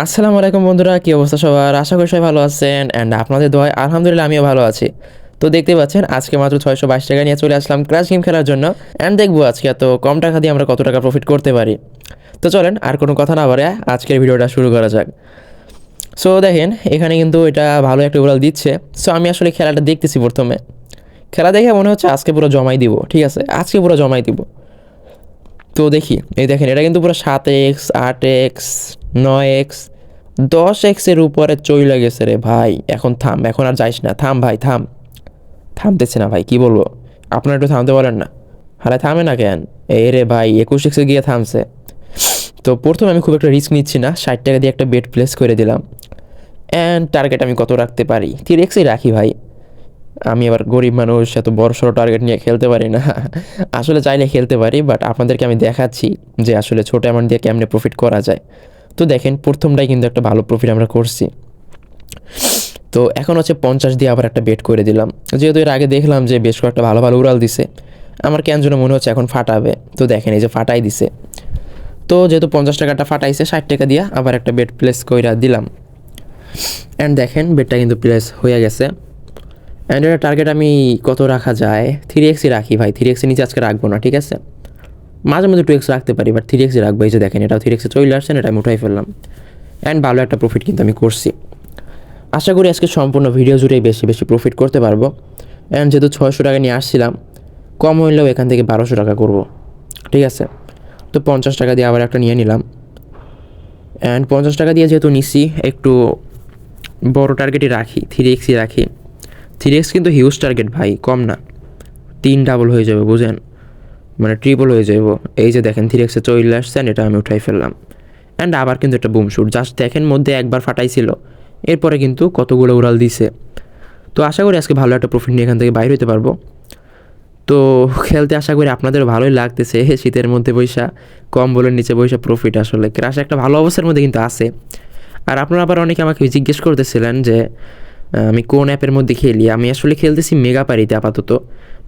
আসসালামু আলাইকুম বন্ধুরা, কী অবস্থা সবার? আশা করি সবাই ভালো আছেন অ্যান্ড আপনাদের দোয়ায় আলহামদুলিল্লাহ আমিও ভালো আছি। তো দেখতে পাচ্ছেন আজকে মাত্র 622 টাকা নিয়ে চলে আসলাম ক্র্যাশ গেম খেলার জন্য অ্যান্ড দেখবো আজকে এত কম টাকা দিয়ে আমরা কত টাকা প্রফিট করতে পারি। তো চলেন আর কোনো কথা না বলে আজকের ভিডিওটা শুরু করা যাক। সো দেখেন এখানে কিন্তু এটা ভালো একটা উড়াল দিচ্ছে। সো আমি আসলে খেলাটা দেখতেছি প্রথমে। খেলা দেখে মনে হচ্ছে আজকে পুরো জমাই দিব, ঠিক আছে, আজকে পুরো জমাই দিব। তো দেখি, এই দেখেন এটা কিন্তু পুরো 7x 8x 9x 10xের উপরে চইলা গেছে রে ভাই। এখন থাম, এখন আর যাইস না, থাম ভাই থাম। থামতেছে না ভাই, কি বলবো, আপনারা একটু থামতে বলেন না। হারে থামে না কেন? এই রে ভাই 21xে গিয়ে থামছে। তো প্রথমে আমি খুব একটা রিস্ক নিচ্ছি না, 60 টাকা দিয়ে একটা বেট প্লেস করে দিলাম। অ্যান্ড টার্গেট আমি কত রাখতে পারি? 3xই রাখি ভাই। আমি আবার গরিব মানুষ, এত বড় সড়ো টার্গেট নিয়ে খেলতে পারি না। আসলে চাইলে খেলতে পারি, বাট আপনাদেরকে আমি দেখাচ্ছি যে আসলে ছোটো অ্যামাউন্ট দিয়ে কেমনে প্রফিট করা যায়। তো দেখেন প্রথমটাই কিন্তু একটা ভালো প্রফিট আমরা করছি। তো এখন হচ্ছে 50 দিয়ে আবার একটা বেট করে দিলাম, যেহেতু এর আগে দেখলাম যে বেশ কয়েকটা ভালো ভালো উড়াল দিছে। আমার কেন যেন মনে হচ্ছে এখন ফাটাবে। তো দেখেন এই যে ফাটাই দিছে। তো যেহেতু 50 টাকাটা ফাটাইছে, 60 টাকা দিয়ে আবার একটা বেট প্লেস করে দিলাম। অ্যান্ড দেখেন বেটটা কিন্তু প্লেস হয়ে গেছে। অ্যান্ড এটা টার্গেট আমি কত রাখা যায়? 3xই রাখি ভাই, 3xের নিচে আজকে রাখবো না, ঠিক আছে। মাঝে মধ্যে 2x রাখতে পারি, বাট 3xই রাখবো। এই যে দেখেন এটাও 3xে চলে আসছেন, এটা আমি উঠাই ফেললাম। অ্যান্ড ভালো একটা প্রফিট কিন্তু আমি করছি। আশা করি আজকে সম্পূর্ণ ভিডিও জুড়েই বেশি বেশি প্রফিট করতে পারবো। অ্যান্ড যেহেতু 600 টাকা নিয়ে আসছিলাম, কম হইলেও এখান থেকে 1200 টাকা করবো, ঠিক আছে। তো 50 টাকা দিয়ে আবার একটা নিয়ে নিলাম। অ্যান্ড 50 টাকা দিয়ে যেহেতু নিছি, একটু বড় টার্গেটই রাখি, 3xই রাখি। 3x কিন্তু হিউজ টার্গেট ভাই, কম না। 3 ডাবল হয়ে যাবে, বুঝেন, মানে ট্রিপল হয়ে যাব। এই যে দেখেন 3xে চলে আসছেন, এটা আমি উঠাই ফেললাম। অ্যান্ড আবার কিন্তু একটা বুম শুট, জাস্ট দেখেন মধ্যে একবার ফাটাইছিল, এরপরে কিন্তু কতগুলো উড়াল দিছে। তো আশা করি আজকে ভালো একটা প্রফিট নিয়ে এখান থেকে বাইরে হতে পারবো। তো খেলতে আশা করি আপনাদের ভালোই লাগতেছে। শীতের মধ্যে বৈশা কম্বলের নিচে বৈশা প্রফিট, আসলে ক্রাশ একটা ভালো অবস্থার মধ্যে কিন্তু আছে। আর আপনারা আবার অনেকে আমাকে জিজ্ঞেস করতেছিলেন যে আমি কোন অ্যাপের মধ্যে খেলি। আমি আসলে খেলতেছি মেগাপারিতে আপাতত,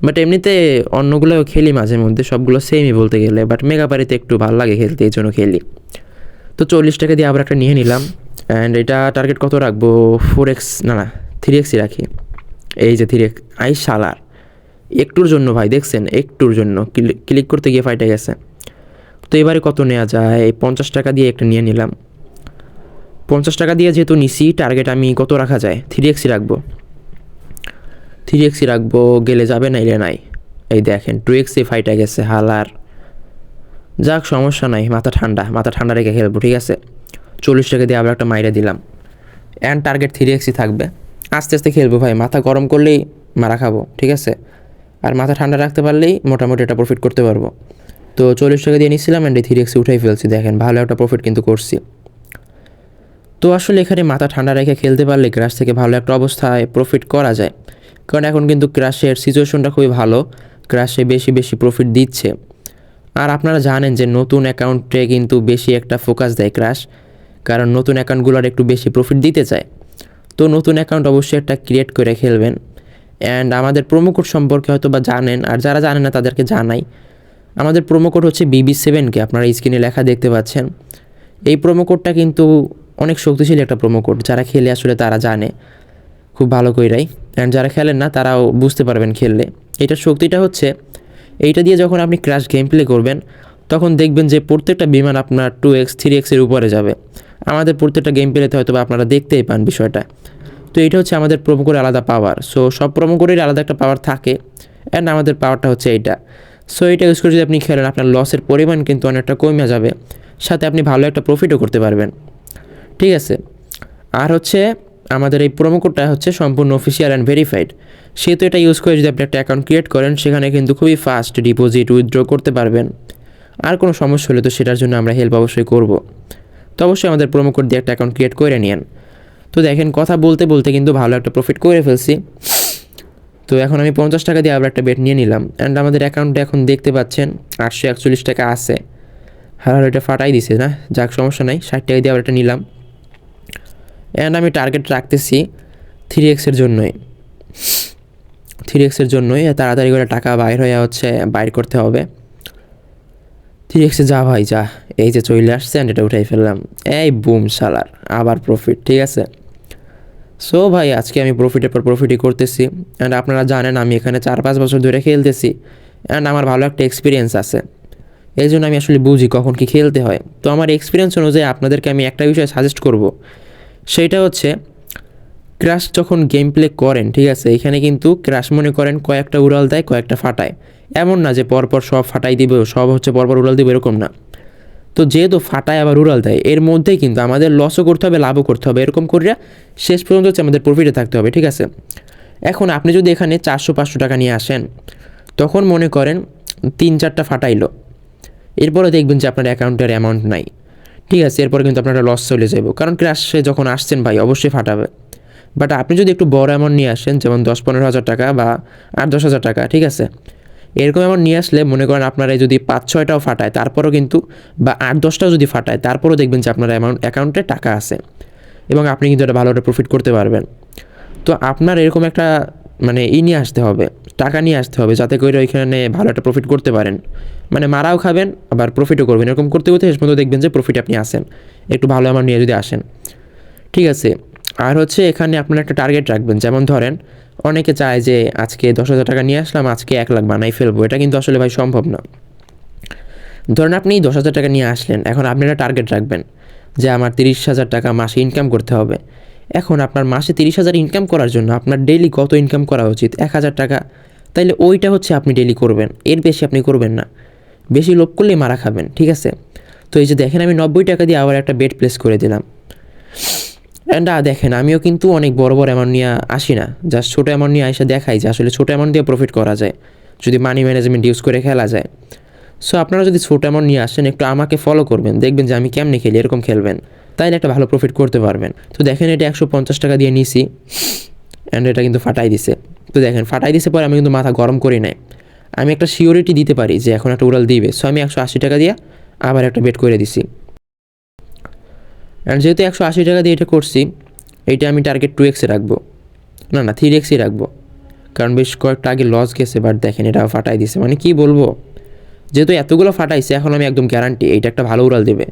বাট এমনিতে অন্যগুলোও খেলি মাঝে মধ্যে, সবগুলো সেমই বলতে গেলে, বাট মেগাপারিতে একটু ভালো লাগে খেলতে, এই জন্য খেলি। তো 40 টাকা দিয়ে আবার একটা নিয়ে নিলাম। অ্যান্ড এটা টার্গেট কত রাখবো? 4x না 3xই রাখি। এই যে 3x, আই শালার, একটুর জন্য ভাই দেখছেন, একটুর জন্য ক্লিক করতে গিয়ে ফাইটে গেছে। তো এবারে কত নেওয়া যায়? 50 টাকা দিয়ে একটা নিয়ে নিলাম। 50 টাকা দিয়ে যেহেতু নিছি, টার্গেট আমি কত রাখা যায়? 3xই রাখবো। 3xই রাখবো, গেলে যাবে না এলে নাই। এই দেখেন 2xে ফাইটে গেছে হালার। যাক সমস্যা নাই, মাথা ঠান্ডা, মাথা ঠান্ডা রেখে খেলবো, ঠিক আছে। 40 টাকা দিয়ে আবার একটা মাইরে দিলাম। অ্যান্ড টার্গেট 3xই থাকবে। আস্তে আস্তে খেলবো ভাই, মাথা গরম করলেই মারা খাবো, ঠিক আছে। আর মাথা ঠান্ডা রাখতে পারলেই মোটামুটি এটা প্রফিট করতে পারবো। তো 40 টাকা দিয়ে নিচ্ছিলাম, অ্যান্ড এই 3xে উঠাই ফেলছি। দেখেন ভালো একটা প্রফিট কিন্তু করছি। তো আসলে এখানে মাথা ঠান্ডা রেখে খেলতে পারলে ক্রাশ থেকে ভালো একটা অবস্থায় প্রফিট করা যায়। কারণ এখন কিন্তু ক্রাশের সিচুয়েশনটা খুবই ভালো, ক্রাশে বেশি বেশি প্রফিট দিচ্ছে। আর আপনারা জানেন যে নতুন অ্যাকাউন্টে কিন্তু বেশি একটা ফোকাস দেয় ক্রাশ, কারণ নতুন অ্যাকাউন্টগুলোর একটু বেশি প্রফিট দিতে চায়। তো নতুন অ্যাকাউন্ট অবশ্যই একটা ক্রিয়েট করে খেলবেন। অ্যান্ড আমাদের প্রোমো কোড সম্পর্কে হয়তো বা জানেন, আর যারা জানেন না তাদেরকে জানাই। আমাদের প্রোমো কোড হচ্ছে BB7K, আপনারা স্ক্রিনে লেখা দেখতে পাচ্ছেন। এই প্রোমো কোডটা কিন্তু অনেক শক্তিশালী একটা প্রোমো কোড, যারা খেলে আসলে তারা জানে খুব ভালো কইরাই। অ্যান্ড যারা খেলেন না তারাও বুঝতে পারবেন খেললে। এটার শক্তিটা হচ্ছে, এইটা দিয়ে যখন আপনি ক্র্যাশ গেম প্লে করবেন, তখন দেখবেন যে প্রত্যেকটা বিমান আপনার 2x 3xের উপরে যাবে। আমাদের প্রত্যেকটা গেম প্লেতে হয়তো আপনারা দেখতেই পান বিষয়টা। তো এটা হচ্ছে আমাদের প্রোমো কোডের আলাদা পাওয়ার। সো সব প্রোমো কোডের আলাদা একটা পাওয়ার থাকে, অ্যান্ড আমাদের পাওয়ারটা হচ্ছে এইটা। সো এটা ইউজ করে যদি আপনি খেলেন, আপনার লসের পরিমাণ কিন্তু অনেকটা কমে যাবে, সাথে আপনি ভালো একটা প্রফিটও করতে পারবেন, ঠিক আছে। আর হচ্ছে আমাদের এই প্রোমো কোডটা হচ্ছে সম্পূর্ণ অফিসিয়াল অ্যান্ড ভেরিফাইড, সেহেতু এটা ইউজ করে যদি আপনি একটা অ্যাকাউন্ট ক্রিয়েট করেন, সেখানে কিন্তু খুবই ফাস্ট ডিপোজিট উইথড্র করতে পারবেন। আর কোনো সমস্যা হলে তো সেটার জন্য আমরা হেল্প অবশ্যই করব। তো অবশ্যই আমাদের প্রোমো কোড দিয়ে একটা অ্যাকাউন্ট ক্রিয়েট করে নিন। তো দেখেন কথা বলতে বলতে কিন্তু ভালো একটা প্রফিট করে ফেলছি। তো এখন আমি 50 টাকা দিয়ে আবার একটা বেট নিয়ে নিলাম। অ্যান্ড আমাদের অ্যাকাউন্টে এখন দেখতে পাচ্ছেন 841 টাকা আছে। হার এটা ফাটাই দিছে না, যাক সমস্যা নাই, 60 টাকা দিয়ে আবার একটা নিলাম। অ্যান্ড আমি টার্গেট রাখতেছি 3xের জন্যই, 3xের জন্যই তাড়াতাড়ি করে টাকা বাইর হয়ে হচ্ছে বাইর করতে হবে। ঠিক আছে, যা ভাই যা। এই যে চলে আসছে and এটা উঠাই ফেললাম। এই বুম শালার, আবার প্রফিট। ঠিক আছে, সো ভাই আজকে আমি প্রফিটের পর প্রফিটই করতেছি। অ্যান্ড আপনারা জানেন আমি এখানে 4-5 বছর ধরে খেলতেছি অ্যান্ড আমার ভালো একটা এক্সপিরিয়েন্স আছে। এই জন্য আমি আসলে বুঝি কখন কি খেলতে হয়। তো আমার এক্সপিরিয়েন্স অনুযায়ী আপনাদেরকে আমি একটা বিষয় সাজেস্ট করব, সেইটা হচ্ছে ক্র্যাশ যখন গেম প্লে করেন, ঠিক আছে, এখানে কিন্তু ক্র্যাশ মনে করেন কয়েকটা উড়াল দেয়, কয়েকটা ফাটায়। এমন না যে পরপর সব ফাটাই দিবে, সব হচ্ছে পরপর উড়াল দিবে, এরকম না। তো যেহেতু ফাটায় আবার উড়াল দেয়, এর মধ্যেই কিন্তু আমাদের লসও করতে হবে, লাভও করতে হবে। এরকম করে শেষ পর্যন্ত হচ্ছে আমাদের প্রফিটে থাকতে হবে। ঠিক আছে, এখন আপনি যদি এখানে 400-500 টাকা নিয়ে আসেন, তখন মনে করেন 3-4টা ফাটাইলো, এরপরে দেখবেন যে আপনার অ্যাকাউন্টের অ্যামাউন্ট নাই। ঠিক আছে, এরপরে কিন্তু আপনার লস চলে যাবে, কারণ ক্র্যাশে যখন আসছেন ভাই অবশ্যই ফাটাবে। বাট আপনি যদি একটু বড় অ্যামাউন্ট নিয়ে আসেন, যেমন 10-15 হাজার টাকা বা 8-10 হাজার টাকা, ঠিক আছে, এরকম অ্যামাউন্ট নিয়ে আসলে মনে করেন আপনারা যদি 5-6টাও ফাটায় তারপরও কিন্তু, বা 8-10টাও যদি ফাটায় তারপরও দেখবেন যে আপনার অ্যাকাউন্টে টাকা আছে এবং আপনি কিন্তু একটা ভালো একটা প্রফিট করতে পারবেন। তো আপনার এরকম একটা মানে নিয়ে আসতে হবে, টাকা নিয়ে আসতে হবে, যাতে করে ওইখানে ভালো একটা প্রফিট করতে পারেন। মানে মারাও খাবেন আবার প্রফিটও করবেন, এরকম করতে করতে শেষ পর্যন্ত দেখবেন যে প্রফিট আপনি আসেন, একটু ভালো অ্যামাউন্ট নিয়ে যদি আসেন। ঠিক আছে, আর হচ্ছে এখানে আপনার একটা টার্গেট রাখবেন। যেমন ধরেন অনেকে চায় যে আজকে 10,000 টাকা নিয়ে আসলাম, আজকে 1 লাখ বানাই ফেলবো। এটা কিন্তু আসলে ভাই সম্ভব না। ধরেন আপনি 10,000 টাকা নিয়ে আসলেন, এখন আপনি একটা টার্গেট রাখবেন যে আমার 30,000 টাকা মাসে ইনকাম করতে হবে। এখন আপনার মাসে 30,000 ইনকাম করার জন্য আপনার ডেইলি কত ইনকাম করা উচিত? 1,000 টাকা। তাইলে ওইটা হচ্ছে আপনি ডেইলি করবেন, এর বেশি আপনি করবেন না। বেশি লোভ করলেই মারা খাবেন। ঠিক আছে, তো এই যে দেখেন আমি 90 টাকা দিয়ে আবার একটা বেট প্লেস করে দিলাম। অ্যান্ড দেখেন আমিও কিন্তু অনেক বড় বড় অ্যামাউন্ট নিয়ে আসি না, জাস্ট ছোটো অ্যামাউন্ট নিয়ে এসে দেখাই যে আসলে ছোটো অ্যামাউন্ট দিয়ে প্রফিট করা যায় যদি মানি ম্যানেজমেন্ট ইউজ করে খেলা যায়। সো আপনারা যদি ছোটো অ্যামাউন্ট নিয়ে আসেন, একটু আমাকে ফলো করবেন, দেখবেন যে আমি কেমনে খেলি, এরকম খেলবেন, তাইলে একটা ভালো প্রফিট করতে পারবেন। তো দেখেন এটা 150 টাকা দিয়ে নিছি অ্যান্ড এটা কিন্তু ফাটাই দিছে। তো দেখেন ফাটাই দিছে পরে আমি কিন্তু মাথা গরম করি নাই, আমি একটা সিওরিটি দিতে পারি যে এখন একটা উড়াল দিবে। সো আমি 180 টাকা দিয়ে আবার একটা বেট করে দিছি। অ্যান্ড যেহেতু 180 টাকা দিয়ে এটা করছি, এইটা আমি টার্গেট 2x-এ রাখবো, না 3x-ই রাখবো, কারণ বেশ কয়েকটা আগে লস গেছে। বাট দেখেন এটা ফাটাই দিছে, মানে কি বলবো, যেহেতু এতগুলো ফাটাইছে এখন আমি একদম গ্যারান্টি এইটা একটা ভালো উড়াল দেবে।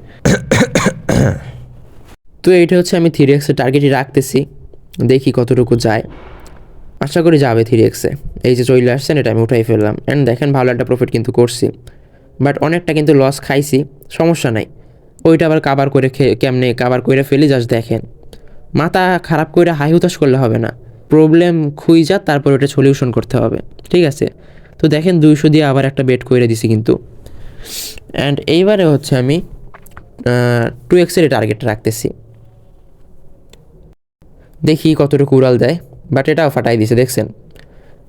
তো এইটা হচ্ছে আমি 3x-এর টার্গেটই রাখতেছি, দেখি কতটুকু যায়। আশা করি যাবে 3x-এ। এই যে চলে আসছেন, এটা আমি উঠাই ফেললাম অ্যান্ড দেখেন ভালো একটা প্রফিট কিন্তু করছি। বাট অনেকটা কিন্তু লস খাইছি, সমস্যা নাই, ওইটা আবার কাবার করে কেমনে কাবার করে ফেলি। জাস্ট দেখেন মাথা খারাপ করে হাই হুতাশ করলে হবে না, প্রবলেম খুঁজা তারপর ওটা সলিউশন করতে হবে। ঠিক আছে, তো দেখেন 200 দিয়ে আবার একটা বেট করে দিছি কিন্তু। অ্যান্ড এইবারে হচ্ছে আমি 2x-এর টার্গেট রাখতেছি, দেখি কতটুকু উড়াল দেয়। বাট এটাও ফাটাই দিছে, দেখছেন।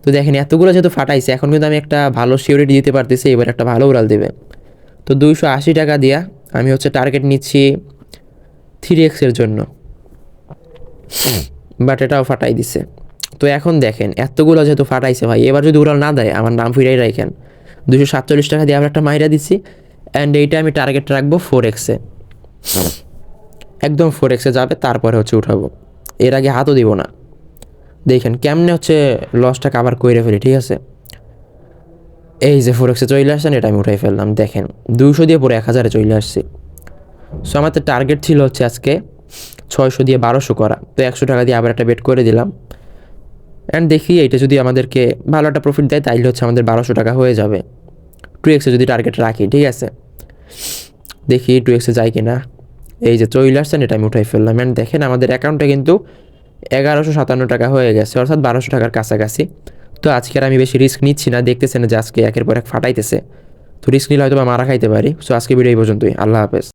তো দেখেন এতগুলো যেহেতু ফাটাইছে, এখন কিন্তু আমি একটা ভালো সিওরিটি দিতে পারতেছি এবার একটা ভালো উড়াল দেবে। তো 280 টাকা দিয়া আমি হচ্ছে টার্গেট নিচ্ছি 3x-এর জন্য, বাট এটাও ফাটাই দিছে। তো এখন দেখেন এতগুলো যেহেতু ফাটাইছে ভাই, এবার যদি উড়াল না দেয় আমার নাম ফিরাই রাখেন। 247 টাকা দিয়ে আবার একটা মাইরা দিচ্ছি অ্যান্ড এইটা আমি টার্গেট রাখবো 4x-এ, একদম 4x-এ যাবে, তারপরে হচ্ছে উঠাবো, এর আগে হাতও দিব না। দেখেন কেমনে হচ্ছে লসটা কাভার করে ফেলি। ঠিক আছে, এই যে 4x-এ চলে আসছেন, এটা আমি উঠাই ফেললাম। দেখেন 200 দিয়ে পুরো 1000-এ চলে আসছি। সো আমাদের টার্গেট ছিল হচ্ছে আজকে 600 দিয়ে 1200 করা, তো 100 টাকা দিয়ে আবার একটা বেট করে দিলাম। অ্যান্ড দেখি এইটা যদি আমাদেরকে ভালো একটা প্রফিট দেয় তাইলে হচ্ছে আমাদের 1200 টাকা হয়ে যাবে 2x-এ যদি টার্গেট রাখি। ঠিক আছে, দেখি 2x-এ যায় কি না। এই যে চলে আসছেন, এটা আমি উঠাই ফেললাম অ্যান্ড দেখেন আমাদের অ্যাকাউন্টে কিন্তু 1157 টাকা হয়ে গেছে, অর্থাৎ 1200 টাকার কাছাকাছি। তো আজকে আর আমি বেশি রিস্ক নিচ্ছি না, দেখতেছেন যে আজকে একের পর এক ফাটাইতেছে, তো রিস্ক নিলে হয়তো বা মারা খাইতে পারি। সো আজকে ভিডিও এই পর্যন্তই, আল্লাহ হাফেজ।